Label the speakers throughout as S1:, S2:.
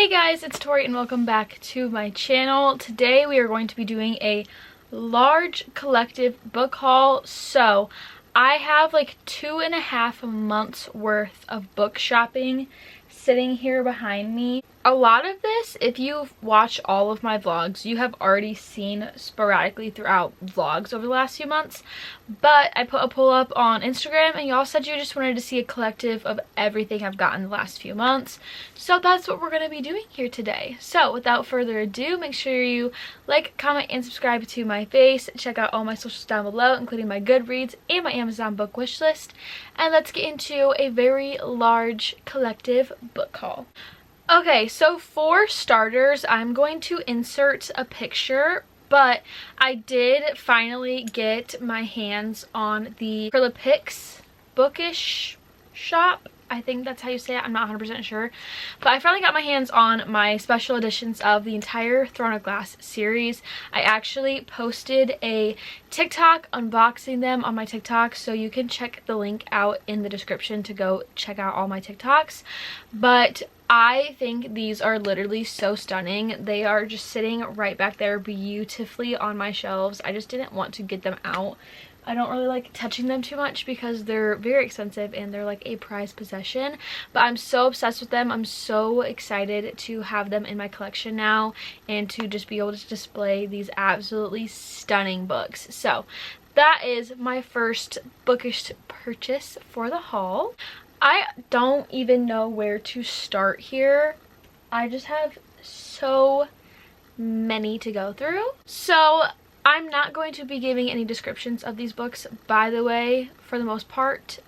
S1: Hey guys, it's Tori and welcome back to my channel. Today we are going to be doing a large collective book haul. So I have like 2.5 months worth of book shopping sitting here behind me. A lot of this, if you've watched all of my vlogs, you have already seen sporadically throughout vlogs over the last few months. But I put a poll up on Instagram and y'all said you just wanted to see a collective of everything I've gotten the last few months. So that's what we're going to be doing here today. So without further ado, make sure you like, comment, and subscribe to my face. Check out all my socials down below, including my Goodreads and my Amazon book wish list. And let's get into a very large collective book haul. Okay, so for starters, I'm going to insert a picture, but I did finally get my hands on the Pix Bookish shop. I think that's how you say it. I'm not 100% sure. But I finally got my hands on my special editions of the entire Throne of Glass series. I actually posted a TikTok unboxing them on my TikTok, so you can check the link out in the description to go check out all my TikToks. But I think these are literally so stunning. They are just sitting right back there beautifully on my shelves. I just didn't want to get them out. I don't really like touching them too much because they're very expensive and they're like a prized possession. But I'm so obsessed with them. I'm so excited to have them in my collection now and to just be able to display these absolutely stunning books. So that is my first bookish purchase for the haul. I don't even know where to start here. I just have so many to go through. So I'm not going to be giving any descriptions of these books, by the way, for the most part.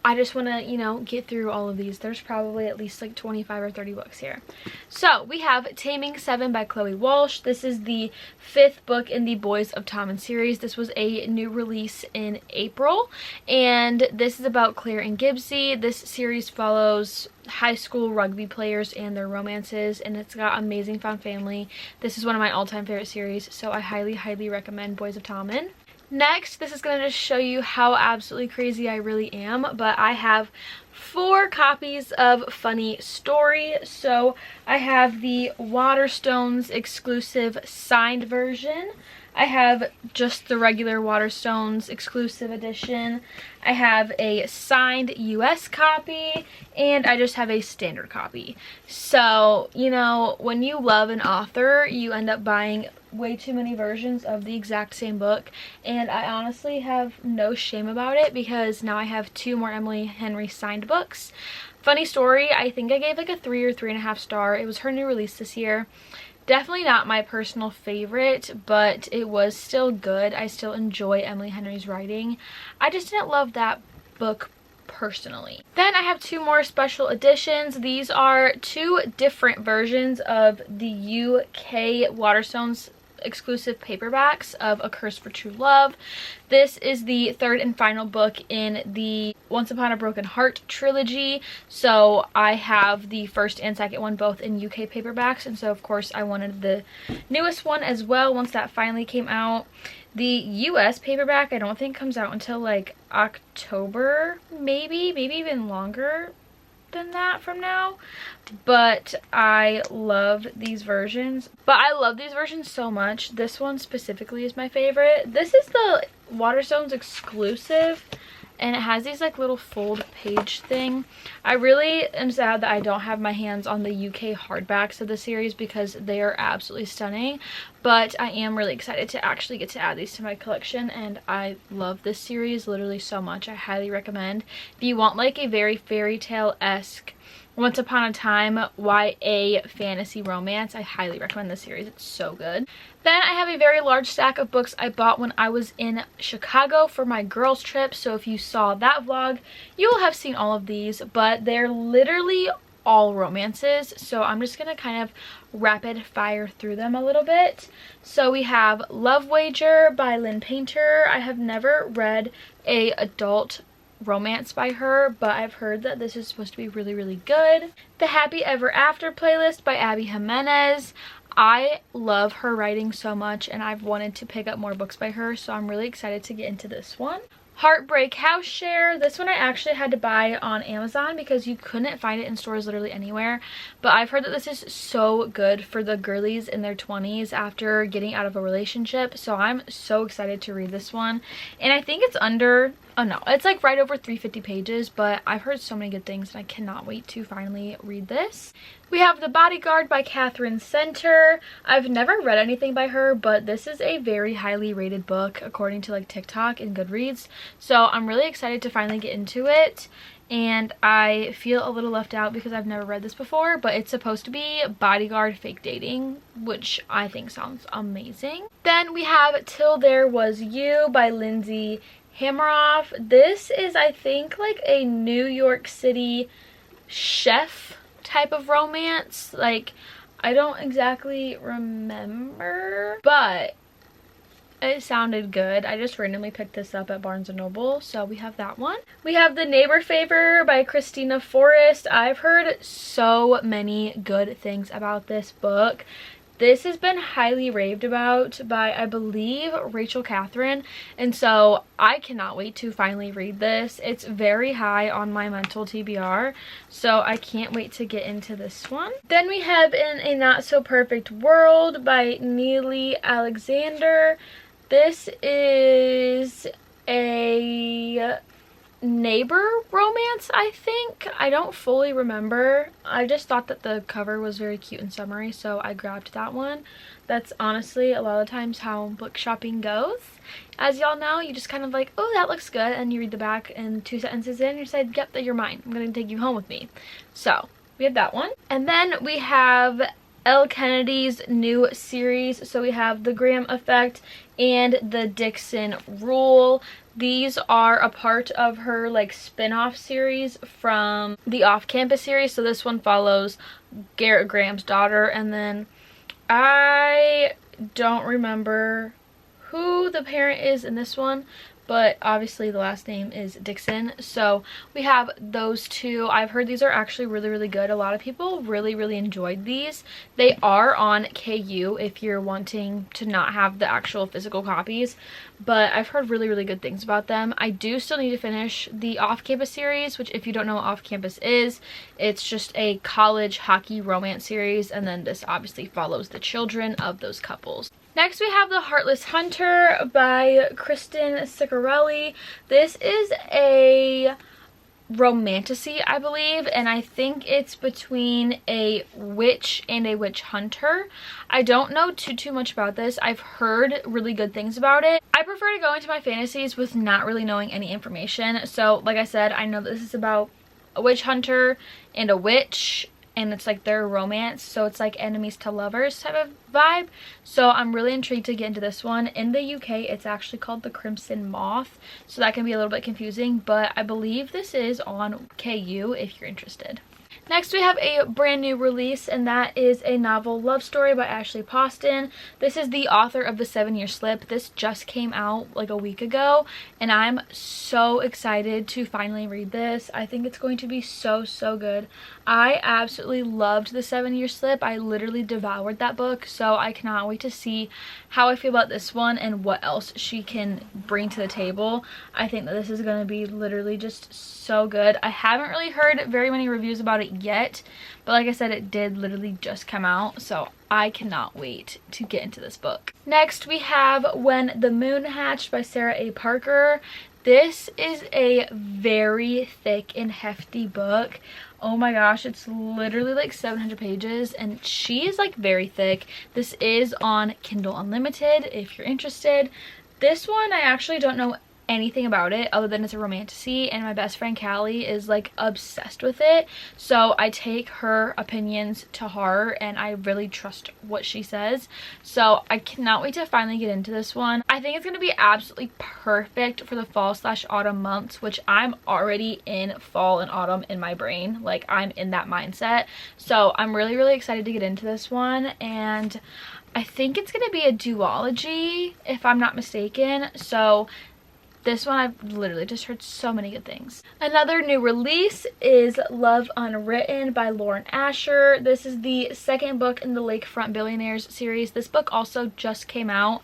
S1: I just want to, get through all of these. There's probably at least like 25 or 30 books here. So we have Taming 7 by Chloe Walsh. This is the 5th book in the Boys of Tommen series. This was a new release in April, and this is about Claire and Gibbsy. This series follows high school rugby players and their romances, and it's got amazing found family. This is one of my all-time favorite series, so I highly recommend Boys of Tommen. Next, this is going to just show you how absolutely crazy I really am, but I have 4 copies of Funny Story. So I have the Waterstones exclusive signed version. I have just the regular Waterstones exclusive edition. I have a signed US copy, and I just have a standard copy. So, when you love an author, you end up buying way too many versions of the exact same book, and I honestly have no shame about it because now I have 2 more Emily Henry signed books. Funny Story, I think I gave like a 3 or 3.5 star. It was her new release this year. Definitely not my personal favorite, but it was still good. I still enjoy Emily Henry's writing. I just didn't love that book personally. Then I have 2 more special editions. These are 2 different versions of the UK Waterstones exclusive paperbacks of A Curse for True Love. This is the 3rd and final book in the Once Upon a Broken Heart trilogy, so I have the 1st and 2nd one both in UK paperbacks, and so of course I wanted the newest one as well once that finally came out. The US paperback I don't think comes out until like October, maybe even longer than that from now, but I love these versions. But I love these versions so much. This one specifically is my favorite. This is the Waterstones exclusive, and it has these like little fold page thing. I really am sad that I don't have my hands on the UK hardbacks of the series because they are absolutely stunning, but I am really excited to actually get to add these to my collection, and I love this series literally so much. I highly recommend. If you want like a very fairy tale-esque Once Upon a Time YA fantasy romance, I highly recommend this series. It's so good. Then I have a very large stack of books I bought when I was in Chicago for my girls trip. So if you saw that vlog, you will have seen all of these, but they're literally all romances. So I'm just going to kind of rapid fire through them a little bit. So we have Love Wager by Linn Painter. I have never read a adult romance by her, but I've heard that this is supposed to be really good. The Happy Ever After playlist by Abby Jimenez. I love her writing so much, and I've wanted to pick up more books by her, so I'm really excited to get into this one. Heartbreak House Share. This one I actually had to buy on Amazon because you couldn't find it in stores literally anywhere. But I've heard that this is so good for the girlies in their 20s after getting out of a relationship. So I'm so excited to read this one. And I think it's under, oh no, it's like right over 350 pages. But I've heard so many good things and I cannot wait to finally read this. We have The Bodyguard by Catherine Center. I've never read anything by her, but this is a very highly rated book according to like TikTok and Goodreads. So I'm really excited to finally get into it. And I feel a little left out because I've never read this before, but it's supposed to be bodyguard fake dating, which I think sounds amazing. Then we have Till There Was You by Lindsay Hammeroff. This is, I think, like a New York City chef type of romance. Like, I don't exactly remember, but it sounded good. I just randomly picked this up at Barnes & Noble, so we have that one. We have The Neighbor Favor by Christina Forrest. I've heard so many good things about this book. This has been highly raved about by, I believe, Rachel Catherine, and so I cannot wait to finally read this. It's very high on my mental TBR, so I can't wait to get into this one. Then we have In a Not So Perfect World by Neely Alexander. This is a neighbor romance, I think. I don't fully remember. I just thought that the cover was very cute and summery, so I grabbed that one. That's honestly a lot of times how book shopping goes. As y'all know, you just kind of like, oh, that looks good, and you read the back and 2 sentences in, you said, yep, that you're mine. I'm gonna take you home with me. So we have that one. And then we have Elle Kennedy's new series. So we have The Graham Effect and The Dixon Rule. These are a part of her like spin-off series from the Off-Campus series. So this one follows Garrett Graham's daughter, and then I don't remember who the parent is in this one, but obviously the last name is Dixon. So we have those two. I've heard these are actually really, really good. A lot of people really, really enjoyed these. They are on KU if you're wanting to not have the actual physical copies, but I've heard really, really good things about them. I do still need to finish the Off-Campus series, which if you don't know what Off-Campus is, it's just a college hockey romance series, and then this obviously follows the children of those couples. Next we have The Heartless Hunter by Kristen Ciccarelli. This is a romantasy, I believe, and I think it's between a witch and a witch hunter. I don't know too much about this. I've heard really good things about it. I prefer to go into my fantasies with not really knowing any information. So like I said, I know that this is about a witch hunter and a witch, and it's like their romance, so it's like enemies to lovers type of vibe. So I'm really intrigued to get into this one. In the UK, it's actually called The Crimson Moth, so that can be a little bit confusing, but I believe this is on KU if you're interested. Next we have a brand new release, and that is a novel love story by Ashley Poston. This is the author of The 7-Year Slip. This just came out like a week ago, and I'm so excited to finally read this. I think it's going to be so good. I absolutely loved The 7-Year Slip. I literally devoured that book, so I cannot wait to see how I feel about this one and what else she can bring to the table. I think that this is going to be literally just so good. I haven't really heard very many reviews about it yet, but like I said, it did literally just come out, so I cannot wait to get into this book. Next we have When the Moon Hatched by Sarah A. Parker. This is a very thick and hefty book. Oh my gosh, it's literally like 700 pages, and she is like very thick. This is on Kindle Unlimited if you're interested. This one, I actually don't know anything about it other than it's a romantasy, and my best friend Callie is like obsessed with it, so I take her opinions to heart and I really trust what she says. So I cannot wait to finally get into this one. I think it's going to be absolutely perfect for the fall/autumn months, which I'm already in fall and autumn in my brain. Like, I'm in that mindset, so I'm really excited to get into this one. And I think it's going to be a duology if I'm not mistaken, so This one I've literally just heard so many good things. Another new release is Love Unwritten by Lauren Asher. This is the second book in the Lakefront Billionaires series. This book also just came out.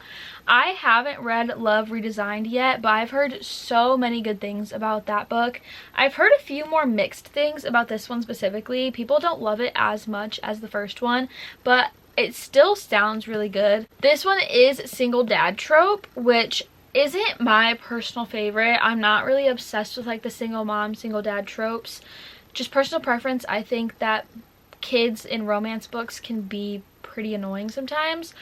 S1: I haven't read Love Redesigned yet, but I've heard so many good things about that book. I've heard a few more mixed things about this one specifically. People don't love it as much as the first one, but it still sounds really good. This one is single dad trope, which isn't my personal favorite. I'm not really obsessed with like the single mom, single dad tropes. Just personal preference. I think that kids in romance books can be pretty annoying sometimes,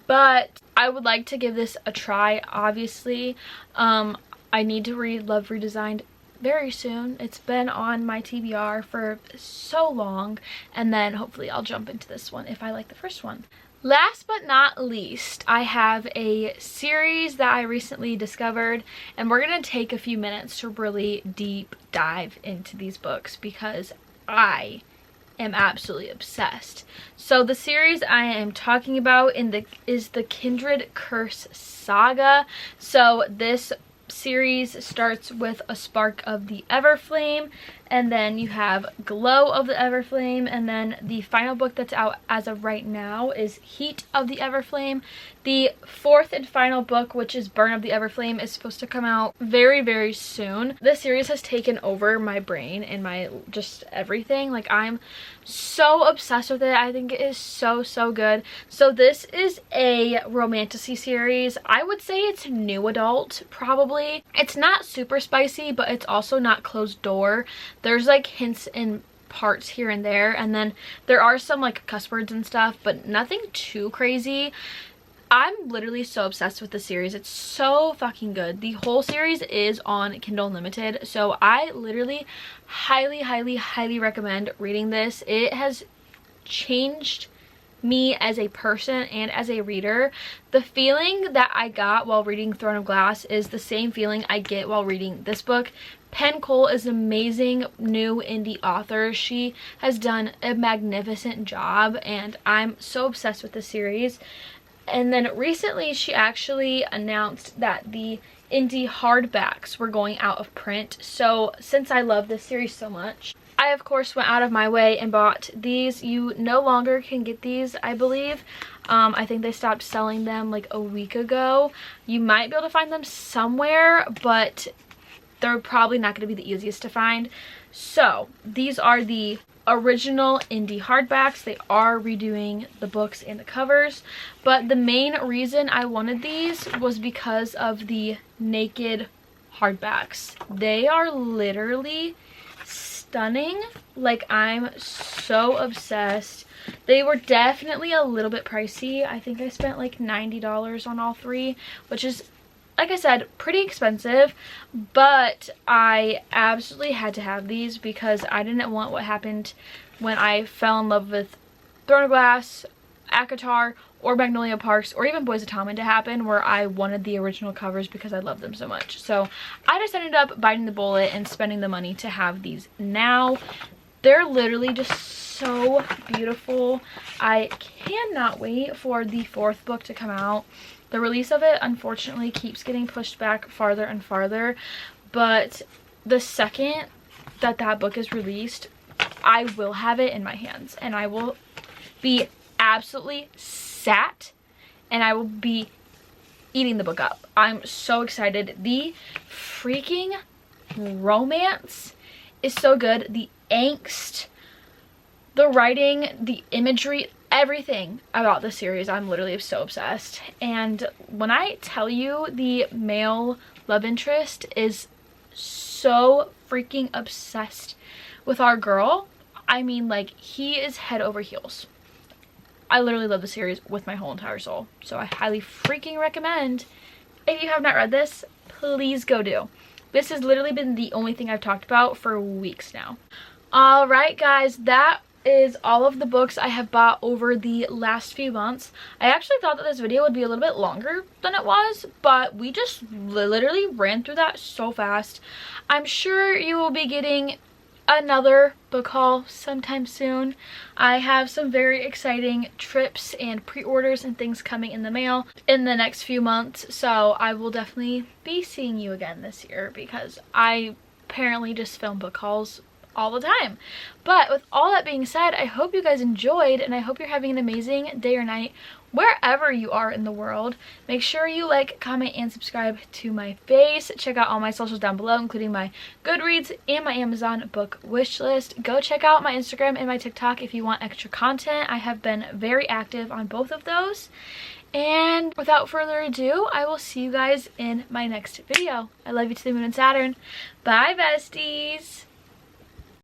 S1: but I would like to give this a try. Obviously, I need to read Love Redesigned very soon. It's been on my TBR for so long, and then hopefully I'll jump into this one if I like the first one. Last but not least, I have a series that I recently discovered, and we're going to take a few minutes to really deep dive into these books because I am absolutely obsessed. So the series I am talking about is the Kindred Curse Saga. So this series starts with a spark of the Everflame, and then you have Glow of the Everflame, and then the final book that's out as of right now is Heat of the Everflame. The fourth and final book, which is Burn of the Everflame, is supposed to come out very, very soon. This series has taken over my brain and my just everything. Like, I'm so obsessed with it. I think it is so, so good. So this is a romantasy series. I would say it's new adult, probably. It's not super spicy, but it's also not closed door. There's like hints in parts here and there, and then there are some like cuss words and stuff, but nothing too crazy. I'm literally so obsessed with the series. It's so fucking good. The whole series is on Kindle Unlimited, so I literally highly, highly, highly recommend reading this. It has changed me as a person and as a reader. The feeling that I got while reading Throne of Glass is the same feeling I get while reading this book. Penn Cole is an amazing new indie author. She has done a magnificent job, and I'm so obsessed with the series. And then recently she actually announced that the indie hardbacks were going out of print. So since I love this series so much, I of course went out of my way and bought these. You no longer can get these, I believe. I think they stopped selling them like a week ago. You might be able to find them somewhere, but they're probably not going to be the easiest to find. So these are the original indie hardbacks. They are redoing the books and the covers, but the main reason I wanted these was because of the naked hardbacks. They are literally stunning. Like, I'm so obsessed. They were definitely a little bit pricey. I think I spent like $90 on all three, which is, like I said, pretty expensive, but I absolutely had to have these because I didn't want what happened when I fell in love with Throne of Glass, ACOTAR, or Magnolia Parks, or even Boys of Tommen to happen, where I wanted the original covers because I love them so much. So I just ended up biting the bullet and spending the money to have these now. They're literally just so beautiful. I cannot wait for the fourth book to come out. The release of it, unfortunately, keeps getting pushed back farther and farther, but the second that that book is released, I will have it in my hands, and I will be absolutely sat, and I will be eating the book up. I'm so excited. The freaking romance is so good. The angst, the writing, the imagery, everything about the series, I'm literally so obsessed. And when I tell you the male love interest is so freaking obsessed with our girl, I mean, like, he is head over heels. I literally love the series with my whole entire soul, so I highly freaking recommend. If you have not read this, please go do. This has literally been the only thing I've talked about for weeks now. Alright guys, that is all of the books I have bought over the last few months. I actually thought that this video would be a little bit longer than it was, but we just literally ran through that so fast. I'm sure you will be getting another book haul sometime soon. I have some very exciting trips and pre-orders and things coming in the mail in the next few months, so I will definitely be seeing you again this year because I apparently just film book hauls all the time. But with all that being said, I hope you guys enjoyed, and I hope you're having an amazing day or night wherever you are in the world. Make sure you like, comment, and subscribe to my face. Check out all my socials down below, including my Goodreads and my Amazon book wish list. Go check out my Instagram and my TikTok if you want extra content. I have been very active on both of those. And without further ado, I will see you guys in my next video. I love you to the moon and Saturn. Bye, besties!